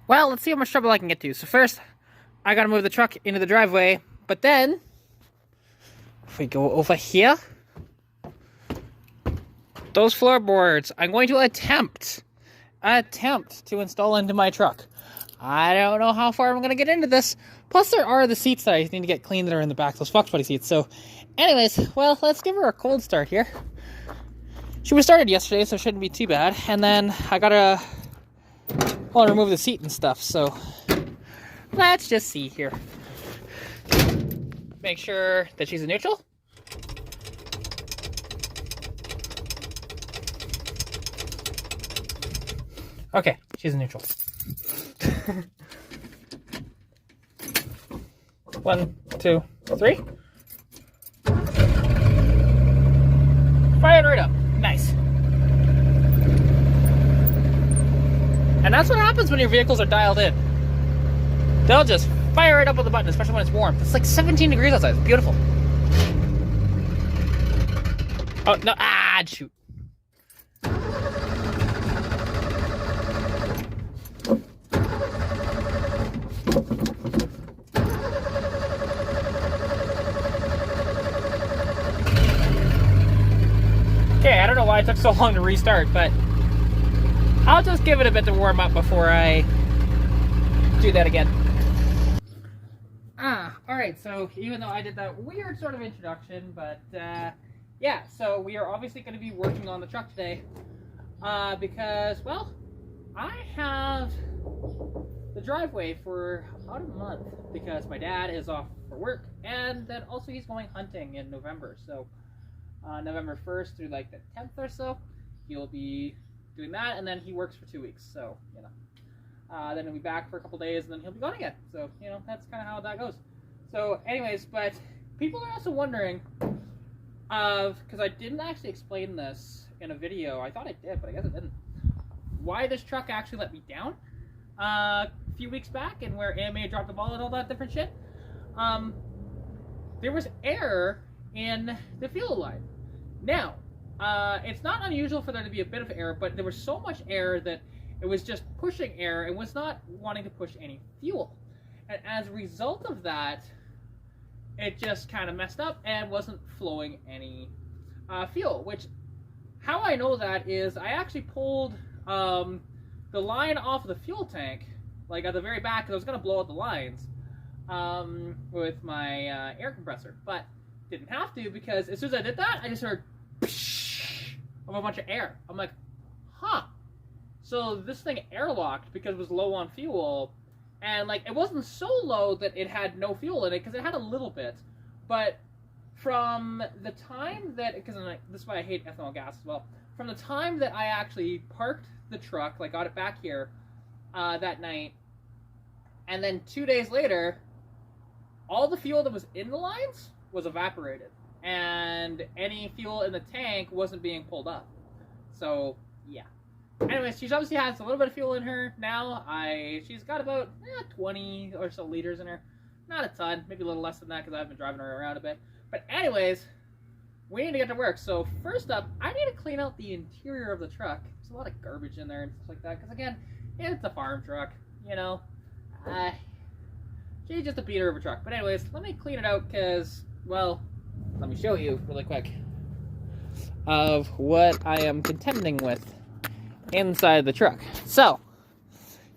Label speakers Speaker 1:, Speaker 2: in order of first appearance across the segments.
Speaker 1: Well, let's see how much trouble I can get to. So first, I gotta move the truck into the driveway, but then, if we go over here, those floorboards, I'm going to attempt to install into my truck. I don't know how far I'm gonna get into this. Plus, there are the seats that I need to get cleaned that are in the back, those Fox Buddy seats. So, anyways, well, let's give her a cold start here. She was started yesterday, so it shouldn't be too bad. And then I gotta, well, remove the seat and stuff. So let's just see here. Make sure that she's in neutral. Okay, she's in neutral. 1, 2, 3. Fire it right up. Nice. And that's what happens when your vehicles are dialed in. They'll just fire it up with the button, especially when it's warm. It's like 17 degrees outside. It's beautiful. Oh, no. Ah, shoot. Okay, I don't know why it took so long to restart, but I'll just give it a bit to warm up before I do that again. Alright, so even though I did that weird sort of introduction, but yeah, so we are obviously going to be working on the truck today because, well, I have the driveway for about a month because my dad is off for work, and then also he's going hunting in November, so November 1st through like the 10th or so, he'll be doing that, and then he works for 2 weeks, so, you know. Then he'll be back for a couple days, and then he'll be gone again. So, you know, that's kind of how that goes. So, anyways, but people are also wondering, because I didn't actually explain this in a video. I thought I did, but I guess I didn't. Why this truck actually let me down a few weeks back, and where AMA dropped the ball and all that different shit. There was air in the fuel line. Now, it's not unusual for there to be a bit of air, but there was so much air that it was just pushing air and was not wanting to push any fuel. And as a result of that, it just kind of messed up and wasn't flowing any fuel. Which, how I know that is I actually pulled the line off of the fuel tank, like at the very back, because I was going to blow out the lines with my air compressor. But didn't have to, because as soon as I did that, I just heard of a bunch of air. I'm like, huh. So this thing airlocked because it was low on fuel, and like it wasn't so low that it had no fuel in it, because it had a little bit. But from the time that, because like, this is why I hate ethanol gas as well. From the time that I actually parked the truck, like got it back here that night, and then 2 days later, all the fuel that was in the lines was evaporated, and any fuel in the tank wasn't being pulled up. So yeah. Anyways, she obviously has a little bit of fuel in her now. She's got about 20 or so liters in her. Not a ton, maybe a little less than that because I've been driving her around a bit. But anyways, we need to get to work. So first up, I need to clean out the interior of the truck. There's a lot of garbage in there and stuff like that. Because again, it's a farm truck, you know. She's just a beater of a truck. But anyways, let me clean it out because, well, let me show you really quick of what I am contending with inside the truck. So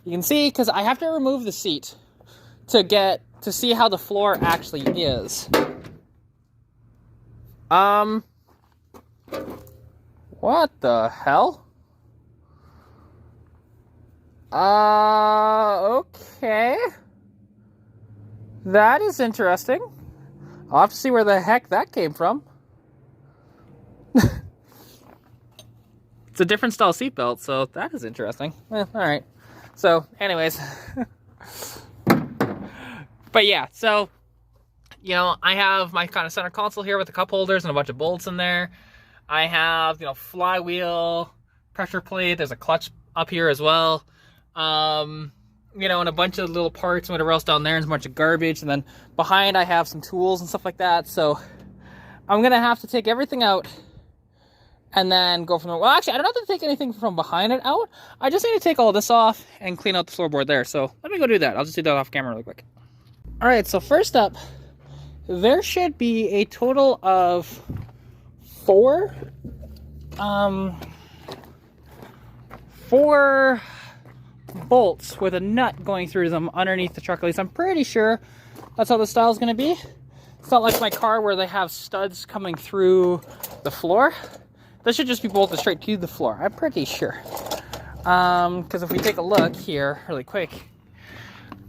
Speaker 1: you can see, because I have to remove the seat to get to see how the floor actually is. What the hell? Okay, that is interesting. I'll have to see where the heck that came from. It's a different style seatbelt, so that is interesting. Alright. So, anyways. But yeah, so, you know, I have my kind of center console here with the cup holders and a bunch of bolts in there. I have, you know, flywheel, pressure plate, there's a clutch up here as well. You know, and a bunch of little parts and whatever else down there, and a bunch of garbage. And then behind I have some tools and stuff like that. So I'm going to have to take everything out and then go from there. Well, actually, I don't have to take anything from behind it out. I just need to take all this off and clean out the floorboard there. So let me go do that. I'll just do that off camera really quick. All right, so first up, there should be a total of four bolts with a nut going through them underneath the truck. At least I'm pretty sure that's how the style is going to be. It's not like my car where they have studs coming through the floor. This should just be bolted straight to the floor, I'm pretty sure. Because if we take a look here really quick,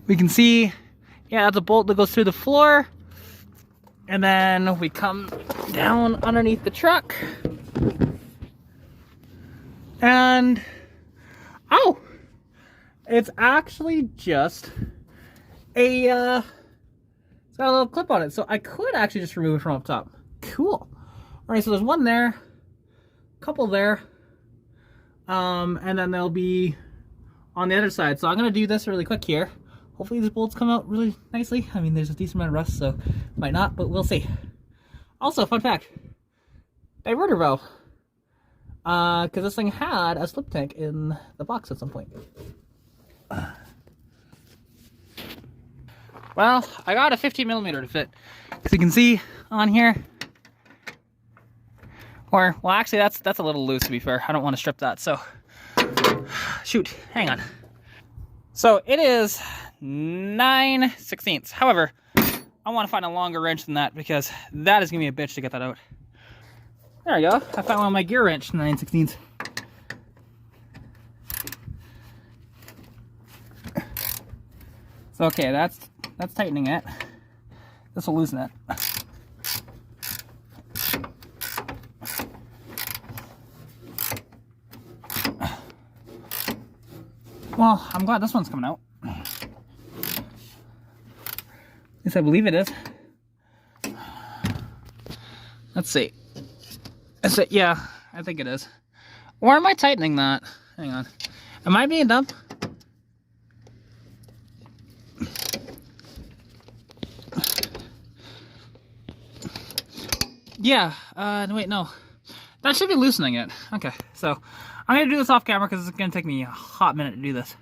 Speaker 1: we can see, yeah, that's a bolt that goes through the floor. And then we come down underneath the truck. And, oh, it's actually just a, it's got a little clip on it. So I could actually just remove it from up top. Cool. All right, so there's one there, a couple there, and then they'll be on the other side. So I'm gonna do this really quick here. Hopefully these bolts come out really nicely. I mean, there's a decent amount of rust, so might not, but we'll see. Also, fun fact, diverter valve. Because this thing had a slip tank in the box at some point. Well, I got a 15mm to fit. As you can see on here. Or, well, actually, that's a little loose, to be fair. I don't want to strip that, so. Shoot, hang on. So, it is 9/16. However, I want to find a longer wrench than that because that is going to be a bitch to get that out. There we go. I found one on my gear wrench, 9/16. So okay, that's tightening it. This will loosen it. Well, I'm glad this one's coming out. At least I believe it is. Let's see. Is it? Yeah, I think it is. Or am I tightening that? Hang on. Am I being dumb? Yeah, wait, no. That should be loosening it. Okay, so I'm going to do this off camera because it's going to take me a hot minute to do this.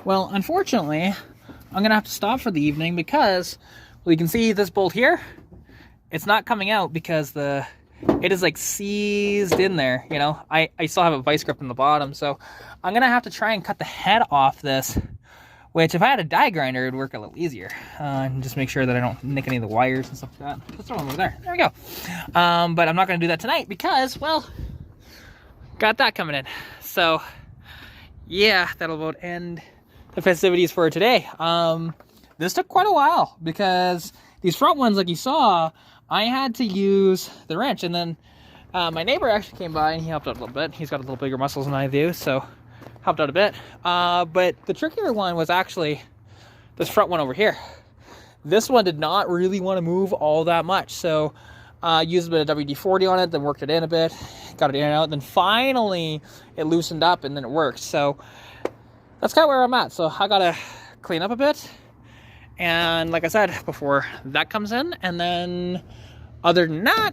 Speaker 1: Well, unfortunately, I'm going to have to stop for the evening because, well, you can see this bolt here. It's not coming out because it is like seized in there, you know. I still have a vice grip in the bottom, so I'm going to have to try and cut the head off this, which if I had a die grinder, it would work a little easier. And just make sure that I don't nick any of the wires and stuff like that. Let's throw them over there. There we go. But I'm not going to do that tonight because, well, got that coming in. So, yeah, that'll about end the festivities for today. This took quite a while because these front ones, like you saw, I had to use the wrench. And then my neighbor actually came by and he helped out a little bit. He's got a little bigger muscles than I do, so helped out a bit. But the trickier one was actually this front one over here. This one did not really want to move all that much, so used a bit of WD-40 on it, then worked it in a bit, got it in and out, then finally it loosened up and then it worked. So that's kind of where I'm at. So I gotta clean up a bit, and like I said before, that comes in, and then other than that,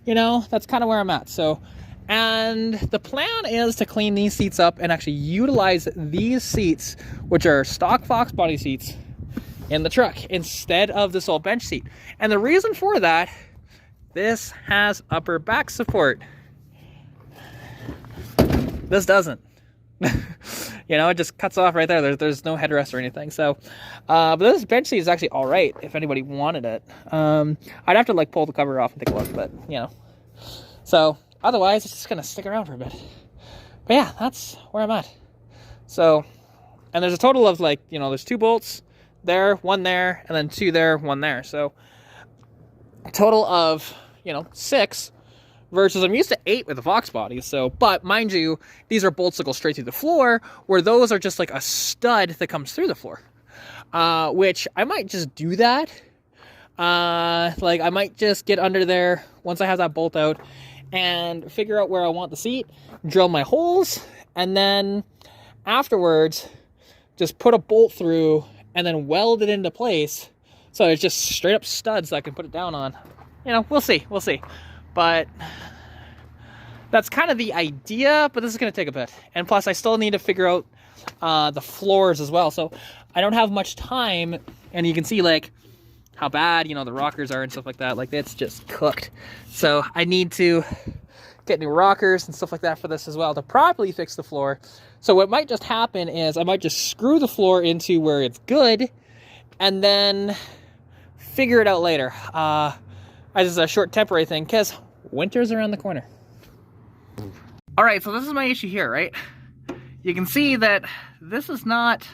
Speaker 1: you know, that's kind of where I'm at. So, and the plan is to clean these seats up and actually utilize these seats, which are stock Fox body seats, in the truck instead of this old bench seat. And the reason for that, this has upper back support. This doesn't. You know, it just cuts off right there. There's no headrest or anything. So, but this bench seat is actually all right if anybody wanted it. I'd have to like pull the cover off and take a look, but you know. So otherwise, it's just gonna stick around for a bit. But yeah, that's where I'm at. So, and there's a total of like, you know, there's 2 bolts there, 1 there, and then 2 there, 1 there. So a total of, you know, 6. Versus I'm used to 8 with the Fox body. So, but mind you, these are bolts that go straight through the floor, where those are just like a stud that comes through the floor. Which I might just do that. Like I might just get under there once I have that bolt out and figure out where I want the seat, drill my holes, and then afterwards just put a bolt through and then weld it into place. So it's just straight up studs that I can put it down on. You know, we'll see. But that's kind of the idea, but this is going to take a bit. And plus, I still need to figure out the floors as well. So I don't have much time, and you can see like how bad, you know, the rockers are and stuff like that. Like, it's just cooked. So I need to get new rockers and stuff like that for this as well to properly fix the floor. So what might just happen is I might just screw the floor into where it's good and then figure it out later. This is a short temporary thing because winter's around the corner. All right, so this is my issue here, right? You can see that this is not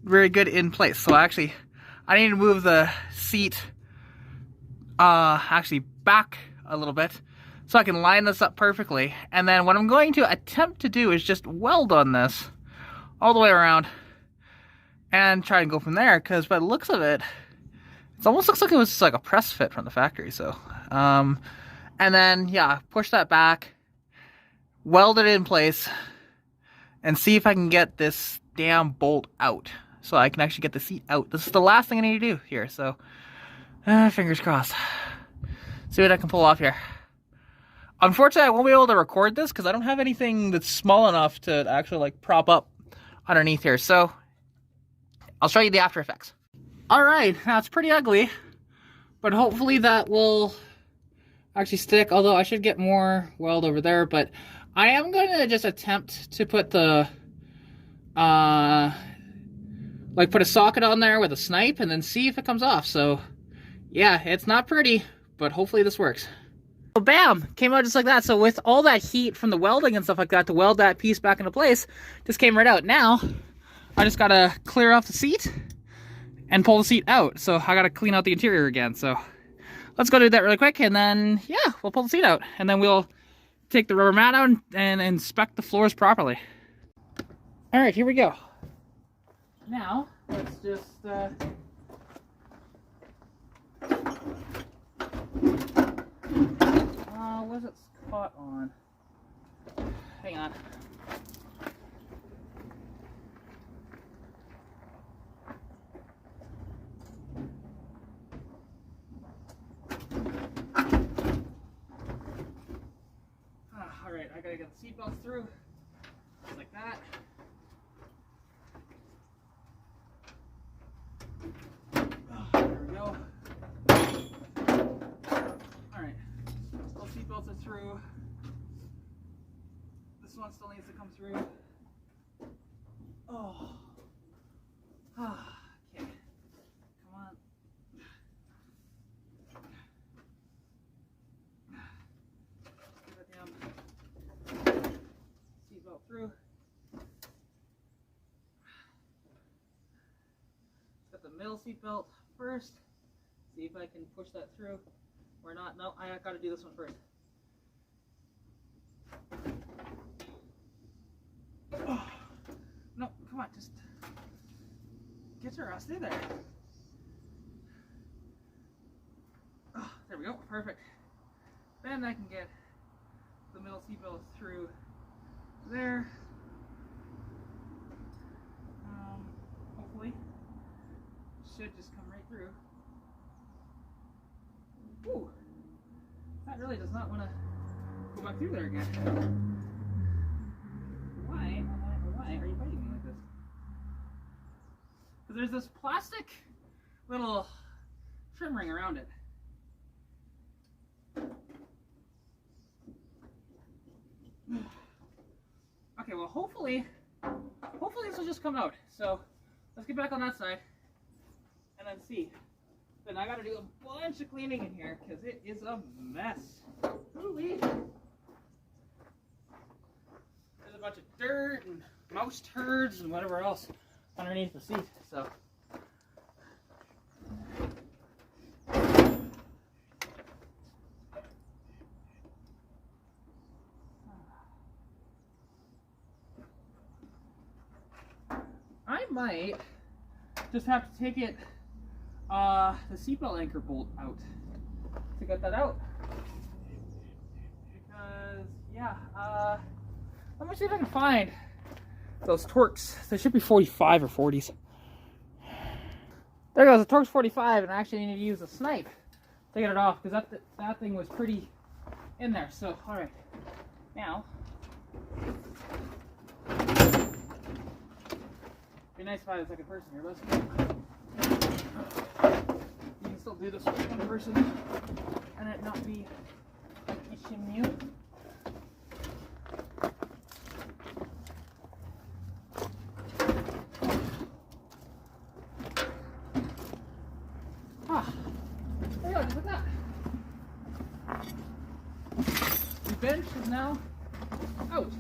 Speaker 1: very good in place. So actually, I need to move the seat actually back a little bit so I can line this up perfectly. And then what I'm going to attempt to do is just weld on this all the way around and try and go from there, because by the looks of it, it almost looks like it was just like a press fit from the factory. So, and then, yeah, push that back, weld it in place, and see if I can get this damn bolt out so I can actually get the seat out. This is the last thing I need to do here, so fingers crossed. See what I can pull off here. Unfortunately, I won't be able to record this because I don't have anything that's small enough to actually like prop up underneath here. So I'll show you the after effects. All right, now it's pretty ugly, but hopefully that will actually stick. Although I should get more weld over there, but I am going to just attempt to put the like put a socket on there with a snipe and then see if it comes off. So yeah, it's not pretty, but hopefully this works. So bam, came out just like that. So with all that heat from the welding and stuff like that to weld that piece back into place, just came right out. Now I just gotta clear off the seat and pull the seat out. So I gotta clean out the interior again. So let's go do that really quick, and then yeah, we'll pull the seat out, and then we'll take the rubber mat out and inspect the floors properly. All right, here we go. Now let's just what's it caught on? Hang on. All right, I gotta get the seatbelt through, just like that. There we go. All right, both seatbelts are through. This one still needs to come through. Oh. Okay. Come on. Get that down. Seatbelt through. Got the middle seatbelt first. See if I can push that through or not. No, I gotta do this one first. Oh. No, come on, just get your ass through there. Oh, there we go, perfect. Then I can get the middle seatbelt through there. Hopefully, should just come right through. Ooh, that really does not want to go back through there again. Why are you biting me like this? Because there's this plastic little trim ring around it. Okay, well hopefully this will just come out. So let's get back on that side and then see. Then I gotta do a bunch of cleaning in here because it is a mess. Ooh-wee. There's a bunch of dirt and mouse turds and whatever else underneath the seat. So I might just have to take it the seatbelt anchor bolt out to get that out, because yeah, let me see if I can find those Torx. They should be 45 or 40s. There goes the Torx 45, and I actually need to use a snipe to get it off because that thing was pretty in there. So all right, Now, be nice if I had a second person here, but you can still do this with one person and it not be like issue. There you go, just like that. The bench is now out.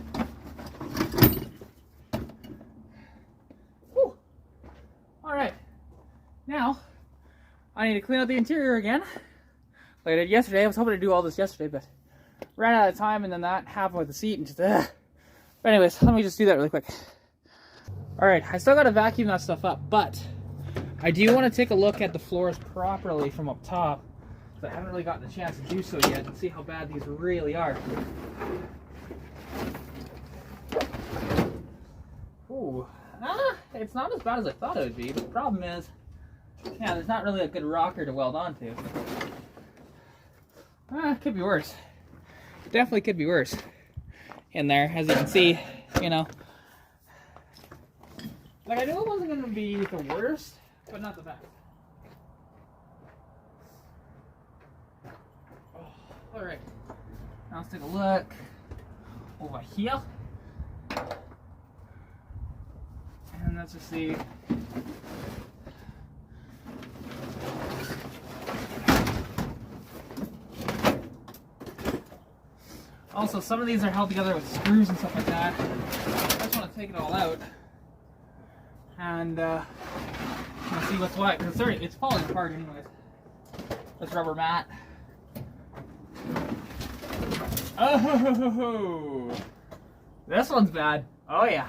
Speaker 1: Whew. Alright. Now, I need to clean out the interior again. Like I did yesterday. I was hoping to do all this yesterday, but ran out of time, and then that happened with the seat, and just But anyways, let me just do that really quick. Alright, I still gotta vacuum that stuff up, but I do want to take a look at the floors properly from up top. I haven't really gotten a chance to do so yet and see how bad these really are. Ooh, it's not as bad as I thought it would be, but the problem is, yeah, there's not really a good rocker to weld onto. It could be worse. Definitely could be worse. In there, as you can see, you know. Like, I knew it wasn't going to be the worst, but not the best. Alright, now let's take a look over here. And let's just see. Also, some of these are held together with screws and stuff like that. I just want to take it all out and see what's what, because it's falling apart anyways. This rubber mat. Oh, this one's bad. Oh yeah.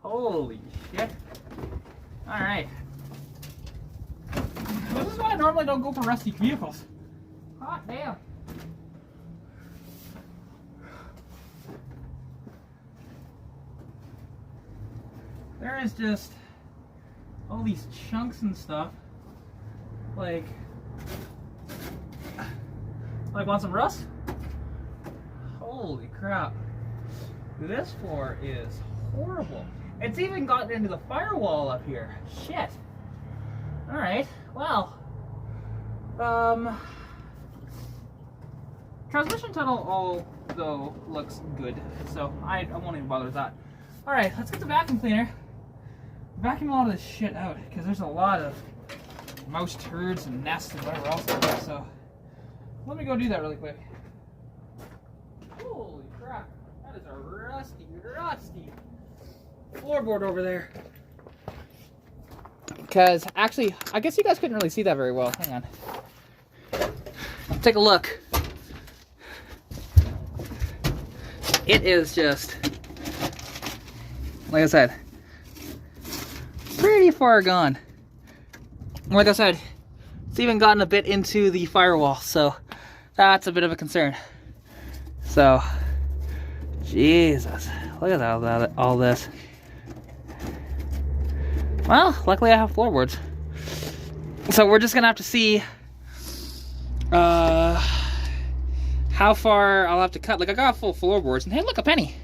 Speaker 1: Holy shit. Alright. This is why I normally don't go for rusty vehicles. Hot damn. There is just all these chunks and stuff. Like, want some rust? Holy crap. This floor is horrible. It's even gotten into the firewall up here. Shit. Alright, well. Transmission tunnel though looks good, so I won't even bother with that. Alright, let's get the vacuum cleaner. Vacuum a lot of this shit out, because there's a lot of mouse turds and nests and whatever else there is, so let me go do that really quick. Holy crap, that is a rusty floorboard over there. Because, actually, I guess you guys couldn't really see that very well. Hang on. Take a look. It is just, like I said, pretty far gone. Like I said, it's even gotten a bit into the firewall, so that's a bit of a concern. So, Jesus, look at all this. Well, luckily I have floorboards. So we're just gonna have to see how far I'll have to cut. Like, I got full floorboards, and hey, look, a penny.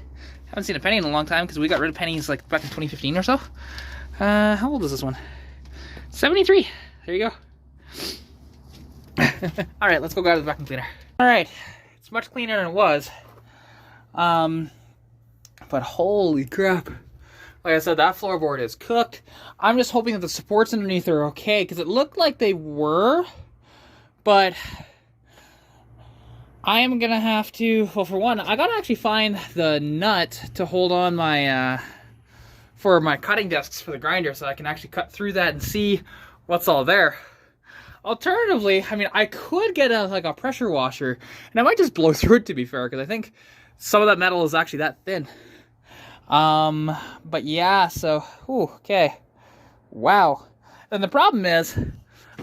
Speaker 1: Haven't seen a penny in a long time because we got rid of pennies like back in 2015 or so. How old is this one? 73. There you go. All right, let's go grab the vacuum cleaner. All right, it's much cleaner than it was. But holy crap. Like I said, that floorboard is cooked. I'm just hoping that the supports underneath are okay, because it looked like they were, but I am gonna have to, well, for one, I gotta actually find the nut to hold on my, for my cutting discs for the grinder, so I can actually cut through that and see what's all there. Alternatively, I mean, I could get a pressure washer, and I might just blow through it, to be fair, because I think some of that metal is actually that thin. But yeah, so, ooh, okay. Wow. And the problem is,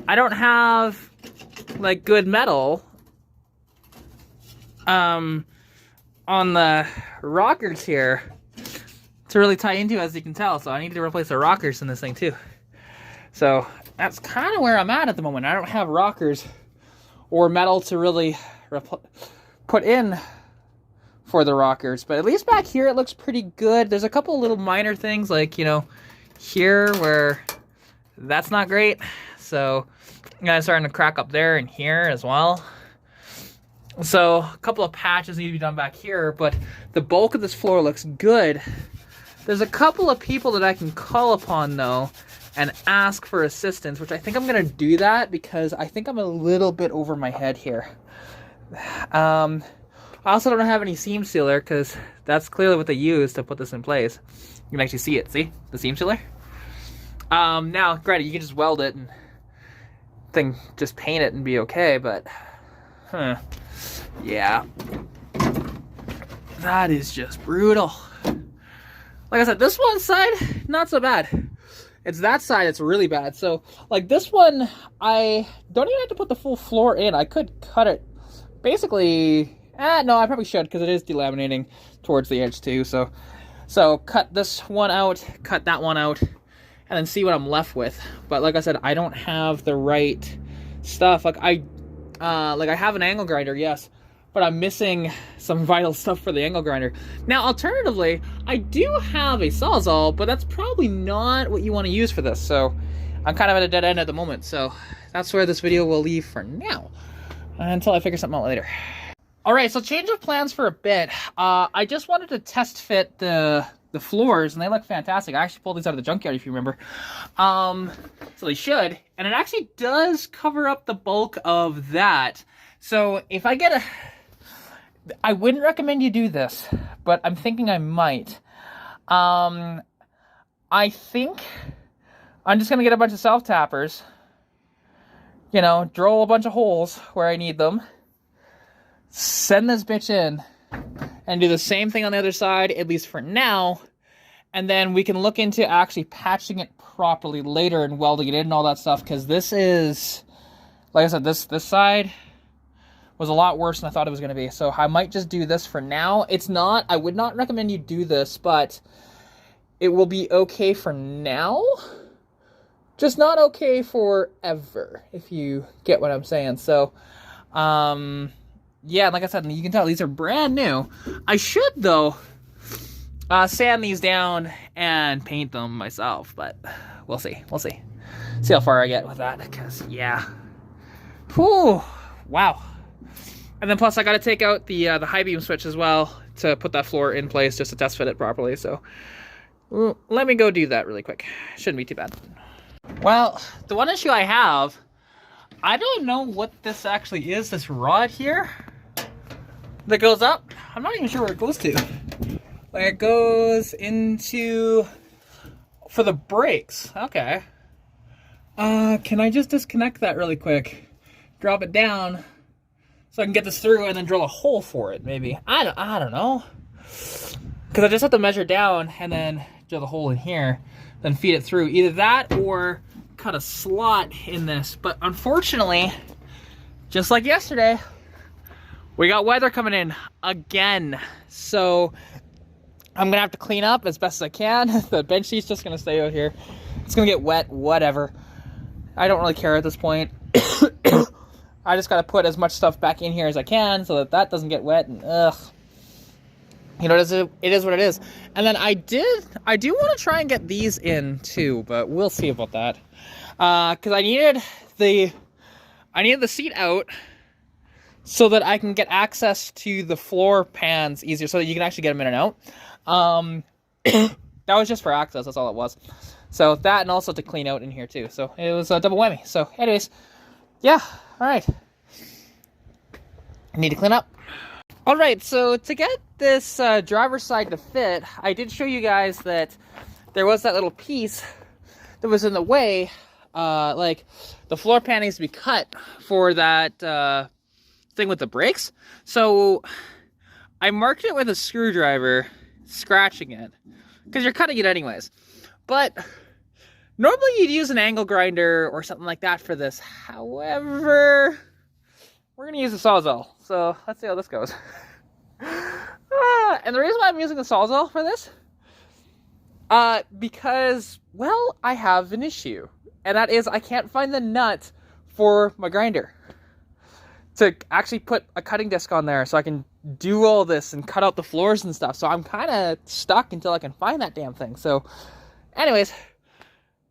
Speaker 1: I don't have, like, good metal, on the rockers here to really tie into, as you can tell. So I need to replace the rockers in this thing too. So that's kind of where I'm at the moment. I don't have rockers or metal to really put in for the rockers. But at least back here it looks pretty good. There's a couple of little minor things like, you know, here where that's not great. So I'm starting to crack up there and here as well. So a couple of patches need to be done back here, but the bulk of this floor looks good. There's a couple of people that I can call upon though and ask for assistance, which I think I'm gonna do that because I think I'm a little bit over my head here. I also don't have any seam sealer because that's clearly what they use to put this in place. You can actually see it, see? The seam sealer? Now, granted, you can just weld it and just paint it and be okay, but yeah. That is just brutal. Like I said, this one side, not so bad. It's that side that's really bad. So, like this one, I don't even have to put the full floor in. I could cut it. Basically, no, I probably should because it is delaminating towards the edge too. So cut this one out, cut that one out, and then see what I'm left with. But like I said, I don't have the right stuff. Like I have an angle grinder, yes, but I'm missing some vital stuff for the angle grinder. Now, alternatively, I do have a Sawzall, but that's probably not what you want to use for this. So I'm kind of at a dead end at the moment. So that's where this video will leave for now, until I figure something out later. All right, so change of plans for a bit. I just wanted to test fit the floors, and they look fantastic. I actually pulled these out of the junkyard, if you remember. So they should, and it actually does cover up the bulk of that. So if I get I wouldn't recommend you do this, but I'm thinking I might. I think I'm just gonna get a bunch of self-tappers, you know, drill a bunch of holes where I need them, send this bitch in, and do the same thing on the other side, at least for now, and then we can look into actually patching it properly later and welding it in and all that stuff, because this is, like I said, this side was a lot worse than I thought it was going to be. So I might just do this for now. It's not, I would not recommend you do this, but it will be okay for now. Just not okay forever, if you get what I'm saying. So, yeah, like I said, you can tell these are brand new. I should, though, sand these down and paint them myself, but we'll see. We'll see. See how far I get with that, because, yeah. Whew, wow. And then plus I got to take out the high beam switch as well to put that floor in place just to test fit it properly. So let me go do that really quick. Shouldn't be too bad. Well, the one issue I have, I don't know what this actually is, this rod here that goes up. I'm not even sure where it goes to. Like it goes into, for the brakes. Okay. Can I just disconnect that really quick? Drop it down so I can get this through and then drill a hole for it, maybe. I don't know. Because I just have to measure down and then drill the hole in here, then feed it through. Either that or cut a slot in this. But unfortunately, just like yesterday, we got weather coming in again. So I'm going to have to clean up as best as I can. The bench seat's just going to stay out here. It's going to get wet, whatever. I don't really care at this point. I just got to put as much stuff back in here as I can so that that doesn't get wet, and ugh. You know, it is what it is. And then I do want to try and get these in too, but we'll see about that. Because I needed the seat out so that I can get access to the floor pans easier, so that you can actually get them in and out. That was just for access, that's all it was. So that, and also to clean out in here too. So it was a double whammy. So anyways, yeah, all right. I need to clean up. All right, so to get this driver's side to fit, I did show you guys that there was that little piece that was in the way. Like the floor pan needs to be cut for that thing with the brakes. So I marked it with a screwdriver, scratching it, because you're cutting it anyways. But normally you'd use an angle grinder or something like that for this. However, we're going to use a Sawzall. So let's see how this goes. And the reason why I'm using the Sawzall for this, because, well, I have an issue. And that is I can't find the nut for my grinder to actually put a cutting disc on there so I can do all this and cut out the floors and stuff. So I'm kind of stuck until I can find that damn thing. So anyways,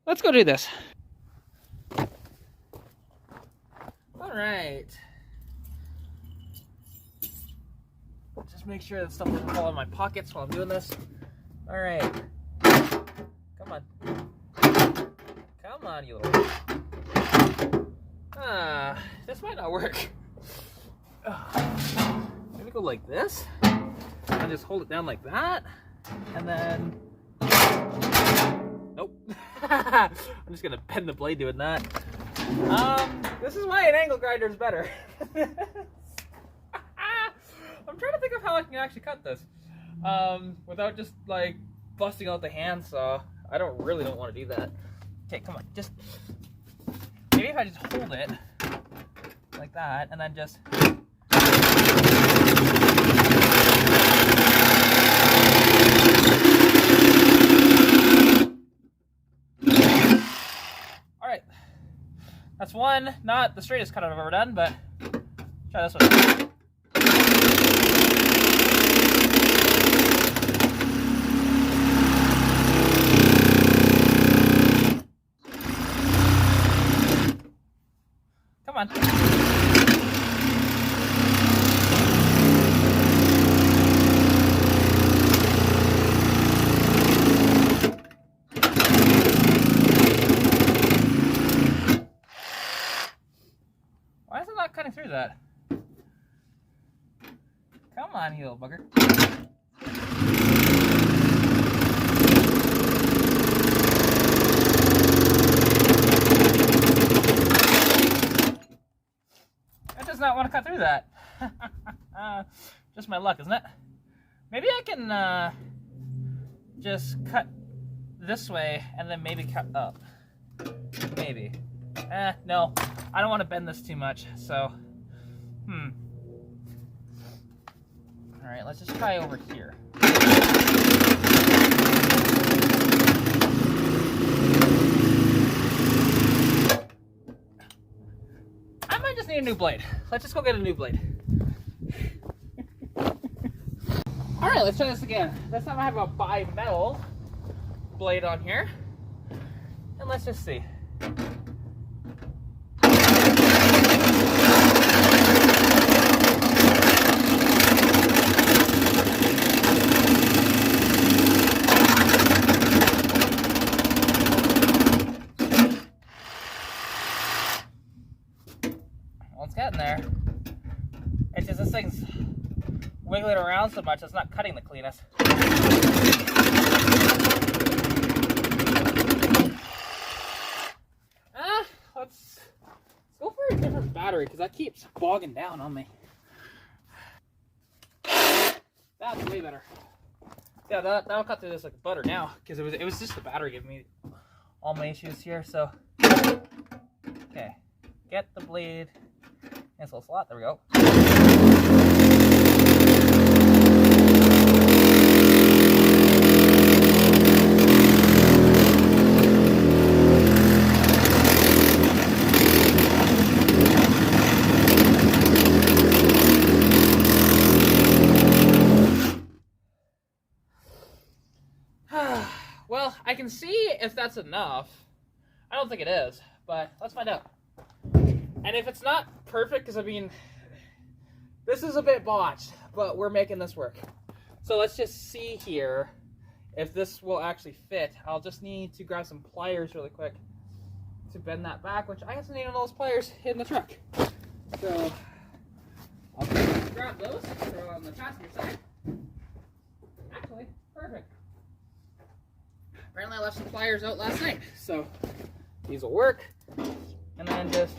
Speaker 1: let's go do this. All right. Just make sure that stuff doesn't fall in my pockets while I'm doing this. All right. Come on. Come on, you little... this might not work. Maybe go like this. And just hold it down like that. And then... Nope. I'm just gonna bend the blade doing that. This is why an angle grinder is better. I'm trying to think of how I can actually cut this without just like busting out the handsaw. I really don't want to do that. Okay, come on, just maybe if I just hold it like that and then just all right. That's one, not the straightest cut I've ever done, but try this one. Come on. Why is it not cutting through that? Come on, you little bugger. That does not want to cut through that. Just my luck, isn't it? Maybe I can just cut this way and then maybe cut up. Maybe. No. I don't want to bend this too much, so, Alright, let's just try over here. I might just need a new blade. Let's just go get a new blade. Alright, let's try this again. This time I have a bi-metal blade on here. And let's just see. It's getting there. It's just this thing's wiggling around so much, it's not cutting the cleanest. Let's go for a different battery because that keeps bogging down on me. That's way better. Yeah, that'll cut through this like butter now because it was just the battery giving me all my issues here. So, okay, get the blade. Nice little slot, there we go. Well, I can see if that's enough. I don't think it is, but let's find out. And if it's not perfect, because I mean, this is a bit botched, but we're making this work. So let's just see here if this will actually fit. I'll just need to grab some pliers really quick to bend that back, which I guess I need one of those pliers in the truck. So I'll grab those, throw on the passenger side. Actually, perfect. Apparently I left some pliers out last night, so these will work. And then just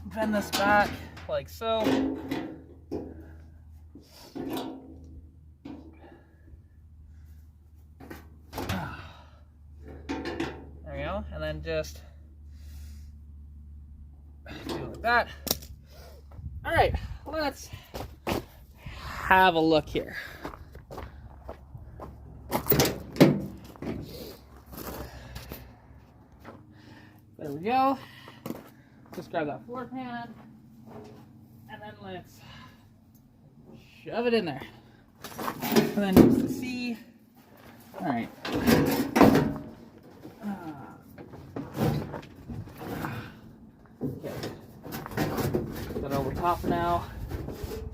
Speaker 1: bend this back like so. There we go. And then just do it like that. All right, let's have a look here. There we go. Just grab that floor pan, and then let's Shove it in there. And then use the C. All right. Okay. Put that over top now.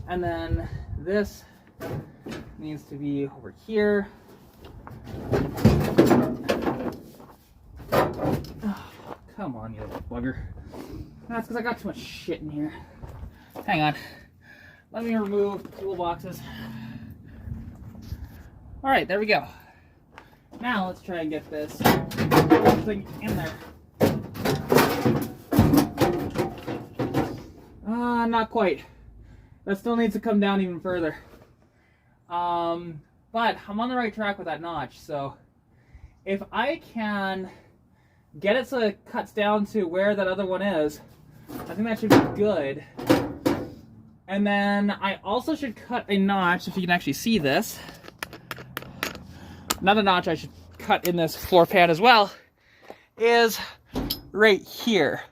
Speaker 1: And then this needs to be over here. Oh, come on, you little bugger. That's because I got too much shit in here. Hang on. Let me remove the toolboxes. Alright, there we go. Now let's try and get this thing in there. Not quite. That still needs to come down even further. But I'm on the right track with that notch, so if I can get it so it cuts down to where that other one is, I think that should be good. And then I also should cut a notch, if you can actually see this. Another notch I should cut in this floor pan as well is right here.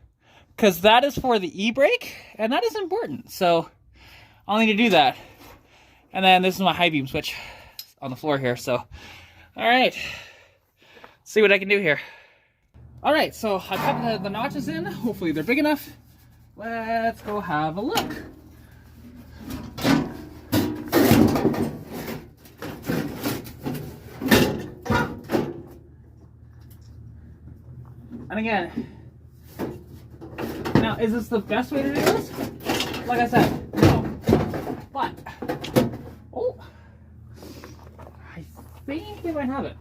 Speaker 1: Because that is for the e-brake, and that is important. So I'll need to do that. And then this is my high beam switch on the floor here. So, all right, see what I can do here. All right, so I cut the notches in. Hopefully they're big enough. Let's go have a look. And again, now is this the best way to do this? Like I said, no. But, oh, I think I might have it.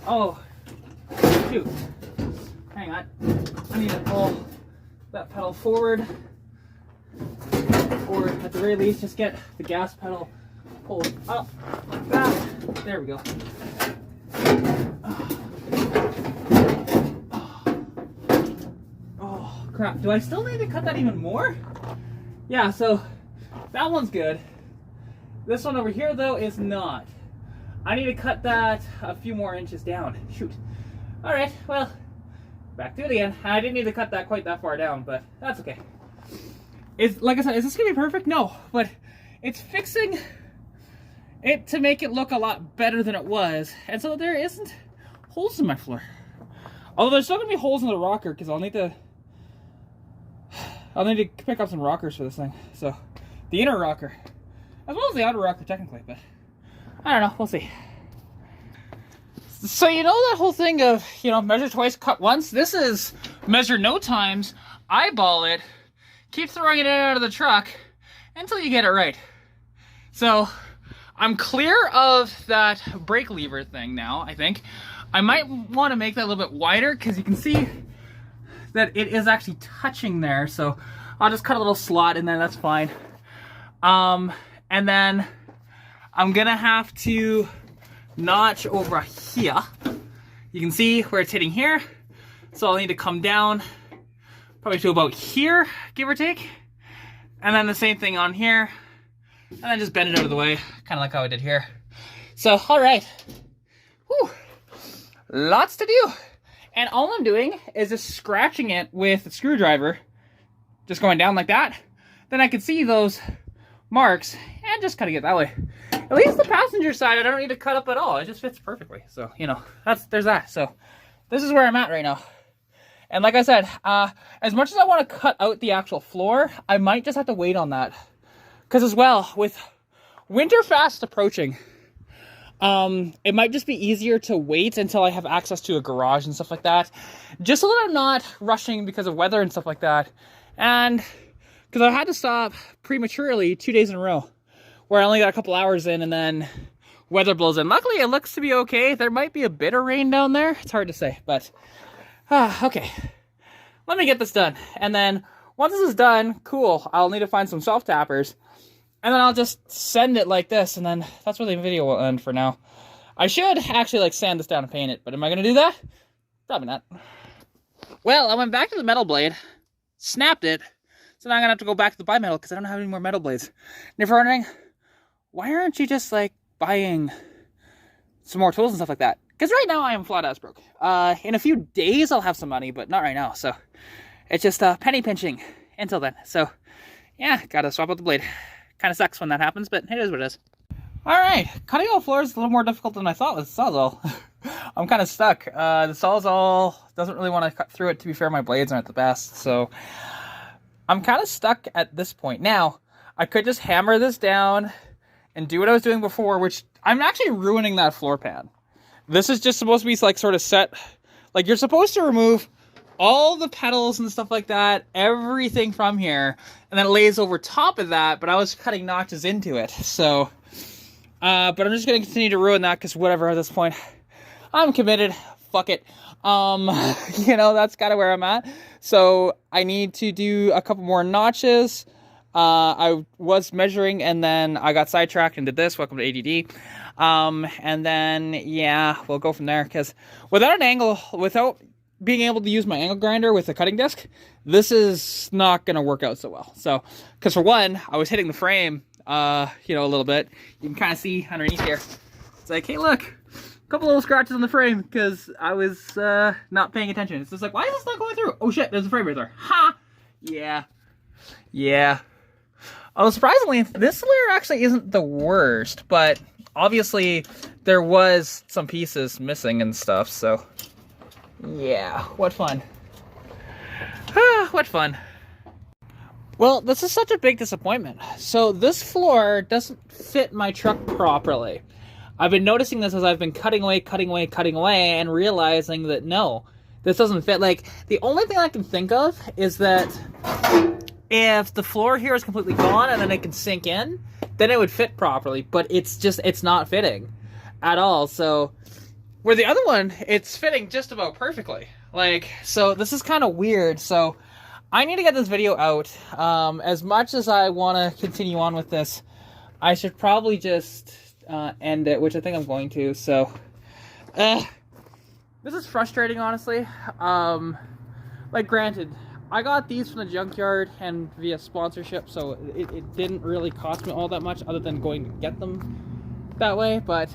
Speaker 1: Oh, shoot. Hang on. I need to pull that pedal forward. Or at the very least, just get the gas pedal pulled up like that. There we go. Oh, crap. Do I still need to cut that even more? Yeah, so that one's good. This one over here, though, is not. I need to cut that a few more inches down. Shoot. All right, well, back to it again. I didn't need to cut that quite that far down, but that's okay. Like I said, is this gonna be perfect? No, but it's fixing it to make it look a lot better than it was, and so there isn't holes in my floor. Although there's still gonna be holes in the rocker because I'll need to pick up some rockers for this thing. So the inner rocker, as well as the outer rocker technically, but I don't know, we'll see. So you know that whole thing of, measure twice, cut once? This is measure no times, eyeball it, keep throwing it in and out of the truck until you get it right. So I'm clear of that brake lever thing now, I think. I might want to make that a little bit wider because you can see that it is actually touching there. So I'll just cut a little slot in there, that's fine. And then I'm gonna have to notch over here. You can see where it's hitting here. So I'll need to come down probably to about here, give or take. And then the same thing on here. And then just bend it out of the way, kind of like how I did here. So, all right. Whew. Lots to do. And all I'm doing is just scratching it with a screwdriver, just going down like that. Then I can see those marks and just cutting it that way. At least the passenger side, I don't need to cut up at all. It just fits perfectly. So, there's that. So this is where I'm at right now. And like I said, as much as I want to cut out the actual floor, I might just have to wait on that. Because as well, with winter fast approaching, it might just be easier to wait until I have access to a garage and stuff like that. Just so that I'm not rushing because of weather and stuff like that. And because I had to stop prematurely 2 days in a row, where I only got a couple hours in and then weather blows in. Luckily, it looks to be okay. There might be a bit of rain down there. It's hard to say, but okay. Let me get this done. And then once this is done, cool, I'll need to find some self-tappers. And then I'll just send it like this, and then that's where the video will end for now. I should actually sand this down and paint it, but am I gonna do that? Probably not. Well, I went back to the metal blade, snapped it, so now I'm gonna have to go back to the bimetal because I don't have any more metal blades. And if you're wondering, why aren't you just buying some more tools and stuff like that? Because right now I am flat ass broke. In a few days I'll have some money, but not right now. So it's just penny pinching
Speaker 2: until then. So yeah, gotta swap out the blade. Kind of sucks when that happens, but it is what it is. All right, cutting out floors is a little more difficult than I thought with the Sawzall. I'm kind of stuck. The Sawzall doesn't really want to cut through it. To be fair, my blades aren't the best, so I'm kind of stuck at this point. Now, I could just hammer this down and do what I was doing before, which I'm actually ruining that floor pan. This is just supposed to be like sort of set, like you're supposed to remove all the pedals and stuff like that, everything from here, and then it lays over top of that, but I was cutting notches into it, so... but I'm just going to continue to ruin that, because whatever at this point. I'm committed. Fuck it. You know, that's kind of where I'm at. So I need to do a couple more notches. I was measuring, and then I got sidetracked and did this. Welcome to ADD. And then, yeah, we'll go from there, because without an angle, without being able to use my angle grinder with a cutting disc, this is not going to work out so well. So, because for one, I was hitting the frame, you know, a little bit. You can kind of see underneath here. It's like, hey, look, a couple little scratches on the frame because I was not paying attention. It's just like, why is this not going through? Oh shit, there's a frame right there. Ha! Yeah. Yeah. Oh, surprisingly, this layer actually isn't the worst, but obviously there was some pieces missing and stuff, so yeah, what fun. What fun. Well, this is such a big disappointment. So this floor doesn't fit my truck properly. I've been noticing this as I've been cutting away, and realizing that no, this doesn't fit. Like, the only thing I can think of is that if the floor here is completely gone and then it can sink in, then it would fit properly, but it's not fitting at all. So where the other one, it's fitting just about perfectly. Like, so this is kind of weird. So I need to get this video out. As much as I want to continue on with this, I should probably just end it, which I think I'm going to. So this is frustrating, honestly. Like, granted, I got these from the junkyard and via sponsorship, so it didn't really cost me all that much other than going to get them that way, but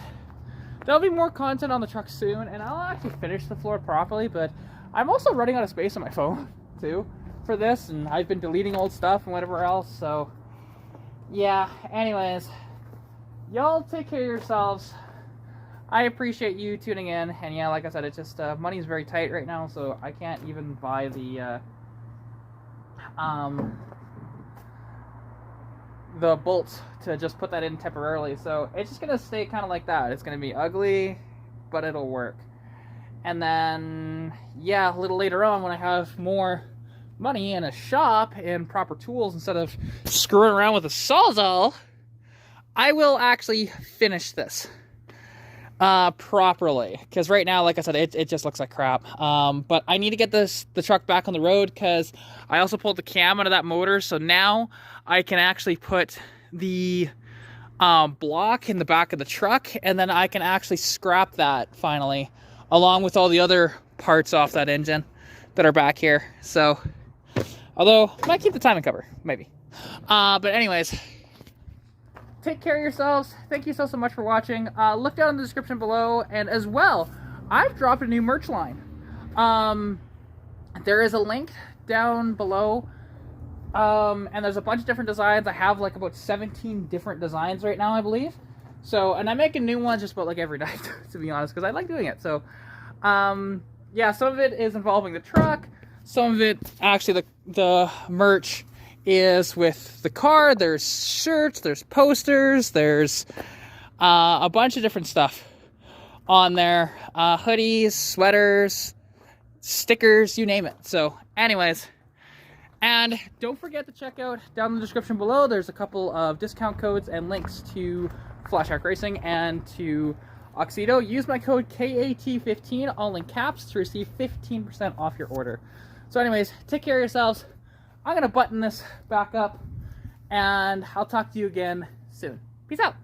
Speaker 2: there'll be more content on the truck soon, and I'll actually finish the floor properly. But I'm also running out of space on my phone too for this, and I've been deleting old stuff and whatever else, so yeah. Anyways, y'all take care of yourselves. I appreciate you tuning in, and yeah, like I said, it's just money's very tight right now, so I can't even buy the bolts to just put that in temporarily, so it's just gonna stay kind of like that. It's gonna be ugly, but it'll work. And then, yeah, a little later on, when I have more money and a shop and proper tools instead of screwing around with a Sawzall, I will actually finish this properly, because right now, like I said, it just looks like crap. But I need to get the truck back on the road, because I also pulled the cam out of that motor, so now I can actually put the block in the back of the truck, and then I can actually scrap that finally, along with all the other parts off that engine that are back here. So, although I might keep the timing cover, maybe. But anyways, take care of yourselves. Thank you so much for watching. Look down in the description below, and as well, I've dropped a new merch line. There is a link down below, and there's a bunch of different designs. I have like about 17 different designs right now, I believe. So, and I'm making new ones just about like every night, to be honest, because I like doing it. So, yeah, some of it is involving the truck. Some of it, actually, the merch is with the car. There's shirts, there's posters, there's a bunch of different stuff on there. Hoodies, sweaters, stickers, you name it. So, anyways, and don't forget to check out down in the description below. There's a couple of discount codes and links to Flash Shark Racing and to Oxido. Use my code KAT15, all in caps, to receive 15% off your order. So anyways, take care of yourselves. I'm going to button this back up, and I'll talk to you again soon. Peace out.